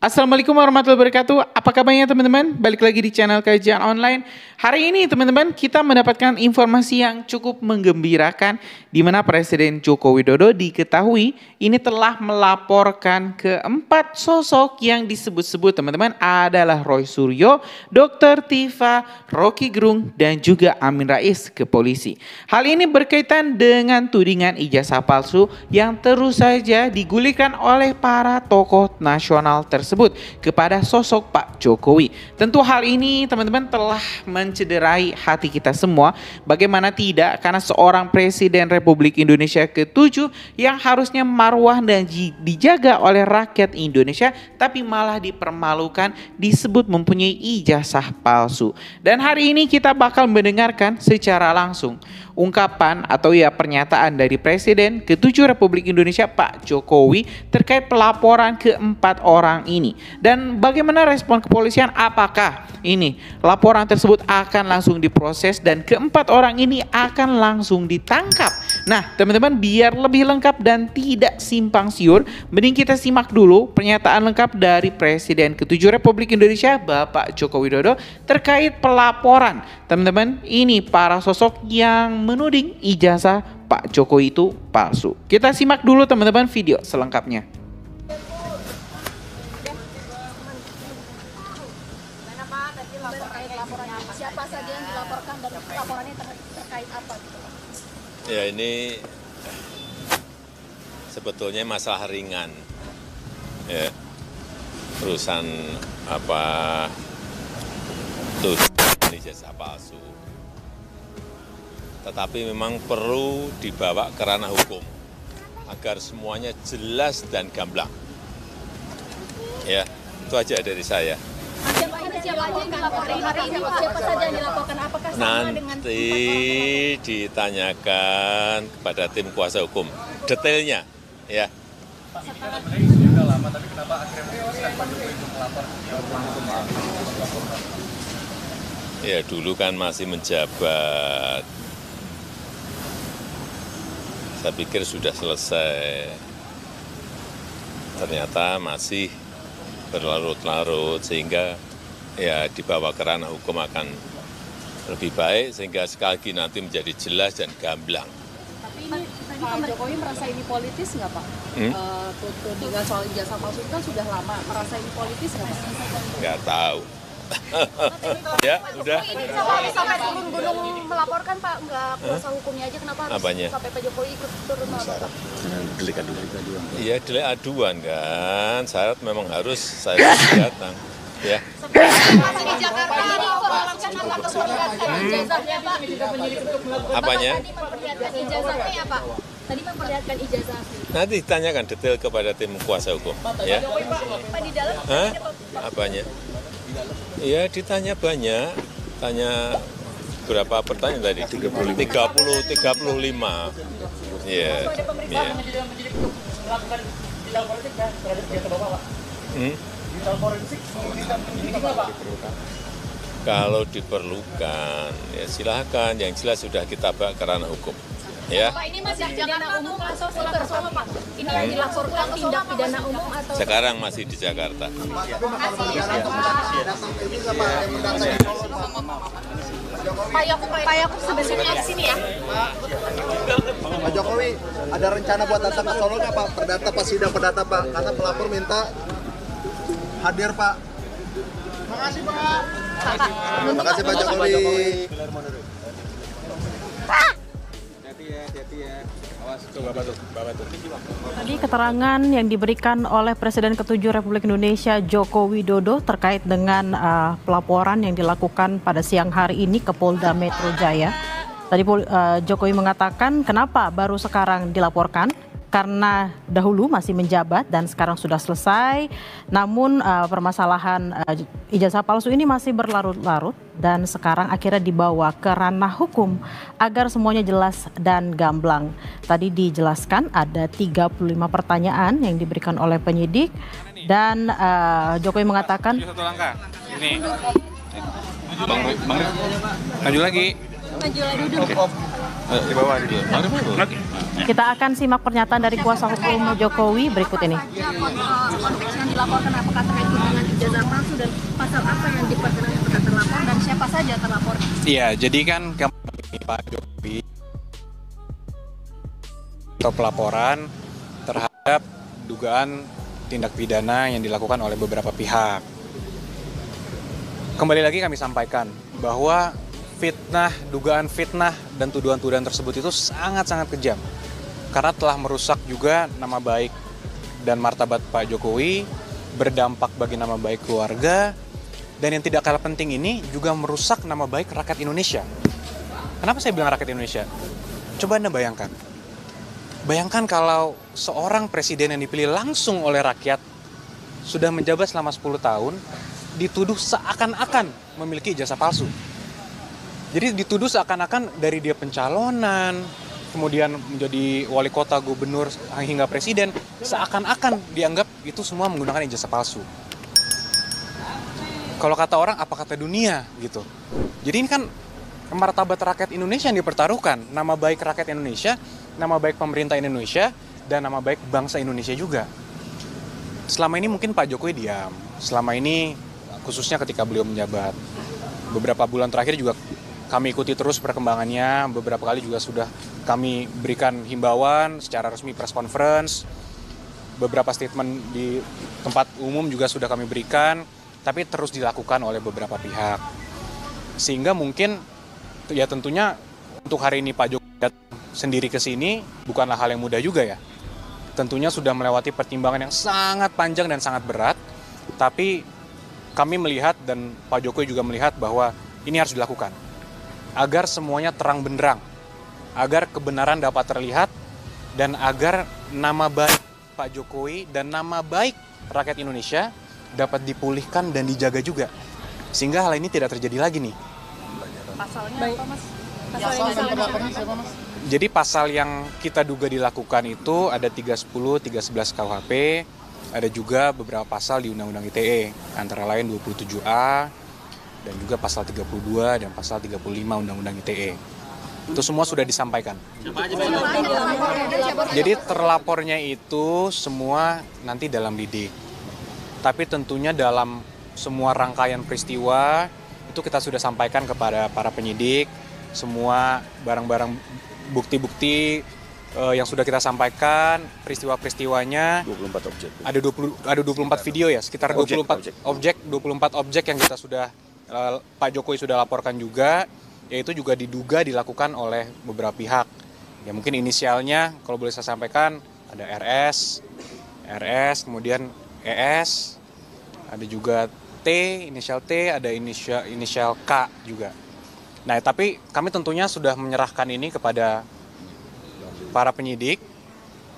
Assalamualaikum warahmatullahi wabarakatuh. Apa kabarnya teman-teman? Balik lagi di channel Kajian Online. Hari ini teman-teman kita mendapatkan informasi yang cukup menggembirakan di mana Presiden Joko Widodo diketahui ini telah melaporkan keempat sosok yang disebut-sebut teman-teman adalah Roy Suryo, Dr. Tifa, Rocky Gerung dan juga Amin Rais ke polisi. Hal ini berkaitan dengan tudingan ijazah palsu yang terus saja digulirkan oleh para tokoh nasional tersebut kepada sosok Pak Jokowi. Tentu hal ini teman-teman telah mencederai hati kita semua. Bagaimana tidak, karena seorang Presiden Republik Indonesia ke-7 yang harusnya marwah dan dijaga oleh rakyat Indonesia, tapi malah dipermalukan disebut mempunyai ijazah palsu. Dan hari ini kita bakal mendengarkan secara langsung ungkapan atau pernyataan dari Presiden ke-7 Republik Indonesia Pak Jokowi terkait pelaporan keempat orang ini. Dan bagaimana respon kepolisian, apakah ini laporan tersebut akan langsung diproses dan keempat orang ini akan langsung ditangkap. Nah teman-teman, biar lebih lengkap dan tidak simpang siur, mending kita simak dulu pernyataan lengkap dari Presiden ke-7 Republik Indonesia Bapak Joko Widodo terkait pelaporan. Teman-teman, ini para sosok yang menuding ijazah Pak Jokowi itu palsu. Kita simak dulu teman-teman video selengkapnya. Siapa saja yang dilaporkan dan laporannya terkait apa gitu? Ya, ini sebetulnya masalah ringan, ya, urusan tuh ijazah palsu. Tetapi memang perlu dibawa ke ranah hukum agar semuanya jelas dan gamblang. Ya, itu aja dari saya. Siapa saja yang dilaporkan? Apakah sama dengan Nanti ditanyakan kepada tim kuasa hukum detailnya, ya. Sudah lama, tapi kenapa akhirnya memutuskan Pak Jokowi untuk melapor? Ya, dulu kan masih menjabat. Saya pikir sudah selesai. Ternyata masih berlarut-larut sehingga ya dibawa ke ranah hukum akan lebih baik sehingga sekali lagi nanti menjadi jelas dan gamblang. Tapi ini Pak Jokowi merasa ini politis nggak Pak? Tudingan soal ijazah palsu itu kan sudah lama. Merasa ini politis nggak Pak? Nggak tahu. Ya, udah. Ini sampai turun gunung melaporkan Pak, nggak kuasa hukumnya aja, kenapa harus sampai Pak Jokowi ikut turun melaporkan? Delik aduan. Iya, delik aduan kan. Syarat memang harus saya datang. Ya. Masih di Jakarta ini informasikan apa memperlihatkan ijazahnya Pak? Apanya? Memperlihatkan ijazahnya Pak. Tadi memperlihatkan ijazah. Nanti ditanyakan detail kepada tim kuasa hukum. Ya. Pak di dalam. Hah? Apanya? Iya, ditanya banyak. Tanya berapa pertanyaan tadi? 35. Iya. Iya. Kalau diperlukan, ya silahkan. Yang jelas sudah kita bawa ke ranah hukum. Ya. Pak, ini masih pidana umum atau sekitar Solo Pak? Ini yang dilaporkan tindak pidana umum atau? Sekarang masih di Jakarta. Pak Yakub sebenarnya di sini ya. Pak Jokowi, ada rencana buat datang ke Solo nggak Pak? Perdata pas sidang perdata Pak, karena pelapor minta hadir Pak. Makasih Pak. Terima kasih Pak Jokowi. Hati-hati ya. Awas, coba batu. Tadi keterangan yang diberikan oleh Presiden ke-7 Republik Indonesia Joko Widodo terkait dengan pelaporan yang dilakukan pada siang hari ini ke Polda Metro Jaya. Tadi Jokowi mengatakan kenapa baru sekarang dilaporkan, karena dahulu masih menjabat dan sekarang sudah selesai. Namun permasalahan ijazah palsu ini masih berlarut-larut dan sekarang akhirnya dibawa ke ranah hukum agar semuanya jelas dan gamblang. Tadi dijelaskan ada 35 pertanyaan yang diberikan oleh penyidik dan Jokowi mengatakan Satu langkah. Ini. Bang maju lagi. Di bawah dulu. kita akan simak pernyataan dari kuasa hukum Jokowi berikut ini. dilaporkan apakah terkait dengan ijazah palsu dan pasal apa yang diperkenakan kepada terlapor dan siapa saja terlapor? Iya, jadi kan kami Pak Jokowi atau pelaporan terhadap dugaan tindak pidana yang dilakukan oleh beberapa pihak. Kembali lagi kami sampaikan bahwa dugaan fitnah dan tuduhan-tuduhan tersebut itu sangat-sangat kejam. Karena telah merusak juga nama baik dan martabat Pak Jokowi, berdampak bagi nama baik keluarga, dan yang tidak kalah penting ini juga merusak nama baik rakyat Indonesia. Kenapa saya bilang rakyat Indonesia? Coba Anda bayangkan. Bayangkan kalau seorang presiden yang dipilih langsung oleh rakyat, sudah menjabat selama 10 tahun, dituduh seakan-akan memiliki ijazah palsu. Jadi dituduh seakan-akan dari dia pencalonan, kemudian menjadi wali kota, gubernur, hingga presiden, seakan-akan dianggap itu semua menggunakan ijazah palsu. Kalau kata orang, apa kata dunia gitu. Jadi ini kan martabat rakyat Indonesia yang dipertaruhkan, nama baik rakyat Indonesia, nama baik pemerintah Indonesia, dan nama baik bangsa Indonesia juga. Selama ini mungkin Pak Jokowi diam, selama ini khususnya ketika beliau menjabat. Beberapa bulan terakhir juga kami ikuti terus perkembangannya, beberapa kali juga sudah kami berikan himbauan secara resmi press conference, beberapa statement di tempat umum juga sudah kami berikan, tapi terus dilakukan oleh beberapa pihak. Sehingga mungkin ya tentunya untuk hari ini Pak Jokowi sendiri ke sini bukanlah hal yang mudah juga ya. Tentunya sudah melewati pertimbangan yang sangat panjang dan sangat berat, tapi kami melihat dan Pak Jokowi juga melihat bahwa ini harus dilakukan agar semuanya terang benderang, agar kebenaran dapat terlihat, dan agar nama baik Pak Jokowi dan nama baik rakyat Indonesia dapat dipulihkan dan dijaga juga, sehingga hal ini tidak terjadi lagi nih. Pasalnya apa Mas? Jadi pasal yang kita duga dilakukan itu ada 310, 311 KUHP, ada juga beberapa pasal di Undang-Undang ITE, antara lain 27A, dan juga pasal 32 dan pasal 35 Undang-Undang ITE. Itu semua sudah disampaikan. Jadi terlapornya itu semua nanti dalam lidik. Tapi tentunya dalam semua rangkaian peristiwa, itu kita sudah sampaikan kepada para penyidik, semua barang-barang bukti-bukti yang sudah kita sampaikan, peristiwa-peristiwanya 24 objek. Ada 24 video ya, sekitar 24 objek yang kita sudah Pak Jokowi sudah laporkan juga, yaitu juga diduga dilakukan oleh beberapa pihak. Ya mungkin inisialnya kalau boleh saya sampaikan ada RS, kemudian ES, ada juga T, inisial T, ada inisial K juga. Nah, tapi kami tentunya sudah menyerahkan ini kepada para penyidik,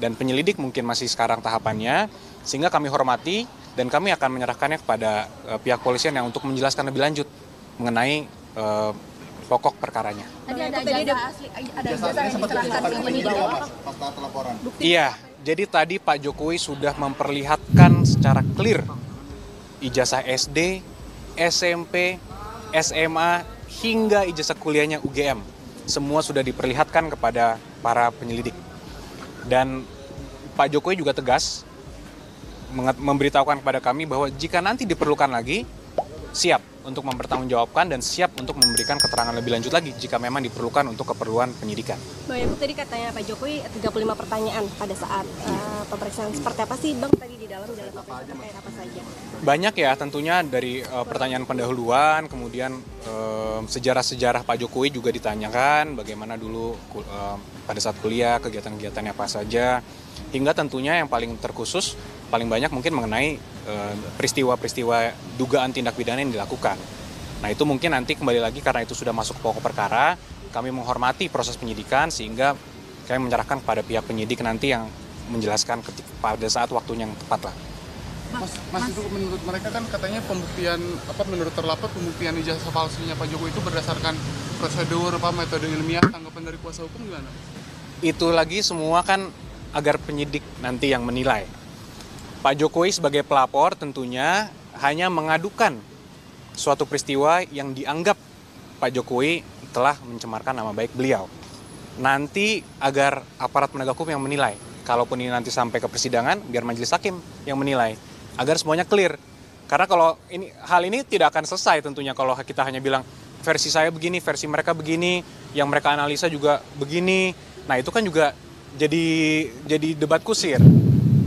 dan penyelidik mungkin masih sekarang tahapannya, sehingga kami hormati dan kami akan menyerahkannya kepada pihak polisian yang untuk menjelaskan lebih lanjut mengenai pokok perkaranya. Tadi ada ijazah asli, ada ijazah yang diserahkan ke penyidik. Iya, jadi tadi Pak Jokowi sudah memperlihatkan secara clear ijazah SD, SMP, SMA, hingga ijazah kuliahnya UGM. Semua sudah diperlihatkan kepada para penyelidik. Dan Pak Jokowi juga tegas memberitahukan kepada kami bahwa jika nanti diperlukan lagi, siap untuk mempertanggungjawabkan dan siap untuk memberikan keterangan lebih lanjut lagi jika memang diperlukan untuk keperluan penyidikan. Bang Yakub, tadi katanya Pak Jokowi 35 pertanyaan pada saat pemeriksaan. Seperti apa sih Bang tadi di dalam pemeriksaan terkait apa saja? Banyak ya, tentunya dari pertanyaan pendahuluan, kemudian sejarah-sejarah Pak Jokowi juga ditanyakan, bagaimana dulu pada saat kuliah, kegiatan-kegiatannya apa saja, hingga tentunya yang paling terkhusus, paling banyak mungkin mengenai peristiwa-peristiwa dugaan tindak pidana yang dilakukan. Nah itu mungkin nanti kembali lagi karena itu sudah masuk pokok perkara, kami menghormati proses penyidikan sehingga kami menyerahkan kepada pihak penyidik nanti yang menjelaskan pada saat waktunya yang tepat lah. Mas itu menurut mereka kan katanya pembuktian menurut terlapor pembuktian ijazah palsunya Pak Jokowi itu berdasarkan prosedur metode ilmiah, tanggapan dari kuasa hukum gimana? Itu lagi semua kan agar penyidik nanti yang menilai. Pak Jokowi sebagai pelapor tentunya hanya mengadukan suatu peristiwa yang dianggap Pak Jokowi telah mencemarkan nama baik beliau. Nanti agar aparat penegak hukum yang menilai. Kalaupun ini nanti sampai ke persidangan, biar majelis hakim yang menilai. agar semuanya clear. Karena kalau hal ini tidak akan selesai tentunya kalau kita hanya bilang versi saya begini, versi mereka begini, yang mereka analisa juga begini. Nah itu kan juga jadi debat kusir.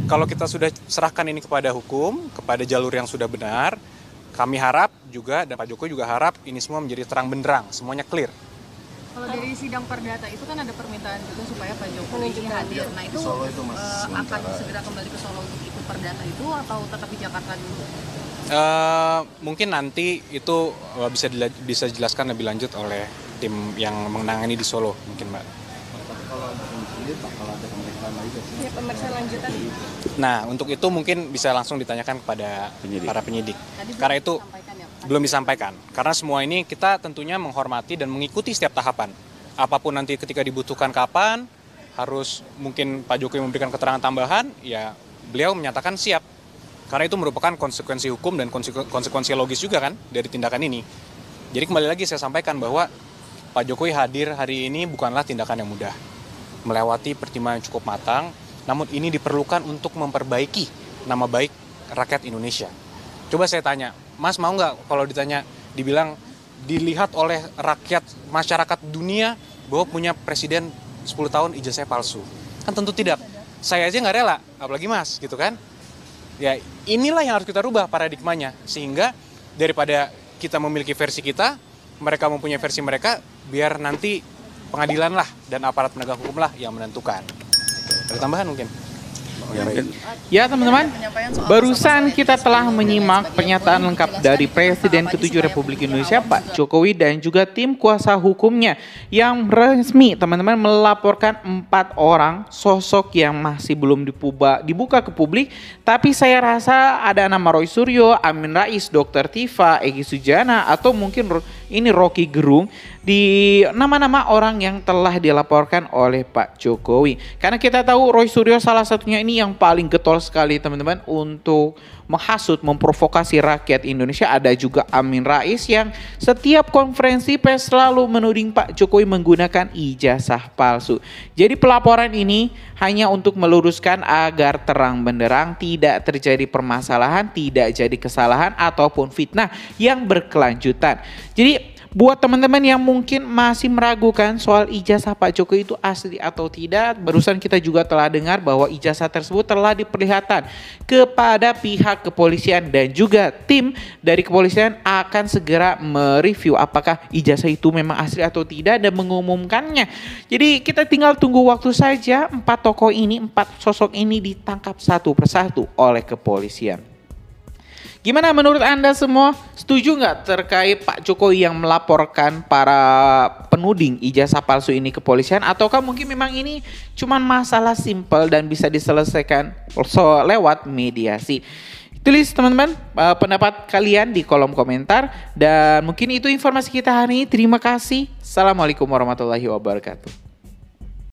Kalau kita sudah serahkan ini kepada hukum, kepada jalur yang sudah benar, kami harap juga dan Pak Jokowi juga harap ini semua menjadi terang benderang, semuanya clear. Kalau dari sidang perdata itu kan ada permintaan juga supaya Pak Jokowi hadir. Nah itu akan segera kembali ke Solo untuk ikut perdata itu atau tetap di Jakarta dulu? Mungkin nanti itu bisa dijelaskan lebih lanjut oleh tim yang menangani di Solo mungkin Mbak. Kalau sendiri bakal ada pemeriksaan lagi? Ya, pemeriksaan lanjutan. Nah untuk itu mungkin bisa langsung ditanyakan kepada para penyidik. Karena itu belum disampaikan. Karena semua ini kita tentunya menghormati dan mengikuti setiap tahapan. Apapun nanti ketika dibutuhkan kapan, harus mungkin Pak Jokowi memberikan keterangan tambahan, ya beliau menyatakan siap. Karena itu merupakan konsekuensi hukum dan konsekuensi logis juga kan dari tindakan ini. Jadi kembali lagi saya sampaikan bahwa Pak Jokowi hadir hari ini bukanlah tindakan yang mudah. Melewati pertimbangan yang cukup matang, namun ini diperlukan untuk memperbaiki nama baik rakyat Indonesia. Coba saya tanya, Mas mau nggak kalau dibilang dilihat oleh rakyat masyarakat dunia bahwa punya presiden 10 tahun ijazahnya palsu? Kan tentu tidak. Saya aja nggak rela, apalagi Mas gitu kan. Ya inilah yang harus kita rubah paradigmanya. Sehingga daripada kita memiliki versi kita, mereka mempunyai versi mereka, biar nanti pengadilan lah dan aparat penegak hukum lah yang menentukan. Ada tambahan mungkin? Ya teman-teman, barusan kita telah menyimak pernyataan lengkap dari Presiden ke-7 Republik Indonesia Pak Jokowi dan juga tim kuasa hukumnya yang resmi teman-teman melaporkan 4 orang sosok yang masih belum dibuka ke publik. Tapi saya rasa ada nama Roy Suryo, Amin Rais, Dr. Tifa, Egy Sujana atau mungkin ini Rocky Gerung di nama-nama orang yang telah dilaporkan oleh Pak Jokowi. Karena kita tahu Roy Suryo salah satunya ini yang paling getol sekali teman-teman untuk menghasut, memprovokasi rakyat Indonesia. Ada juga Amin Rais yang setiap konferensi pers selalu menuding Pak Jokowi menggunakan ijazah palsu. Jadi pelaporan ini hanya untuk meluruskan agar terang benderang tidak terjadi permasalahan, tidak jadi kesalahan ataupun fitnah yang berkelanjutan. Jadi buat teman-teman yang mungkin masih meragukan soal ijazah Pak Jokowi itu asli atau tidak, barusan kita juga telah dengar bahwa ijazah tersebut telah diperlihatkan kepada pihak kepolisian dan juga tim dari kepolisian akan segera mereview apakah ijazah itu memang asli atau tidak dan mengumumkannya. Jadi kita tinggal tunggu waktu saja 4 tokoh ini, 4 sosok ini ditangkap satu persatu oleh kepolisian. Gimana menurut Anda semua? Setuju nggak terkait Pak Jokowi yang melaporkan para penuding ijazah palsu ini ke kepolisian? Ataukah mungkin memang ini cuma masalah simpel dan bisa diselesaikan lewat mediasi? Tulis teman-teman pendapat kalian di kolom komentar. Dan mungkin itu informasi kita hari ini. Terima kasih. Assalamualaikum warahmatullahi wabarakatuh.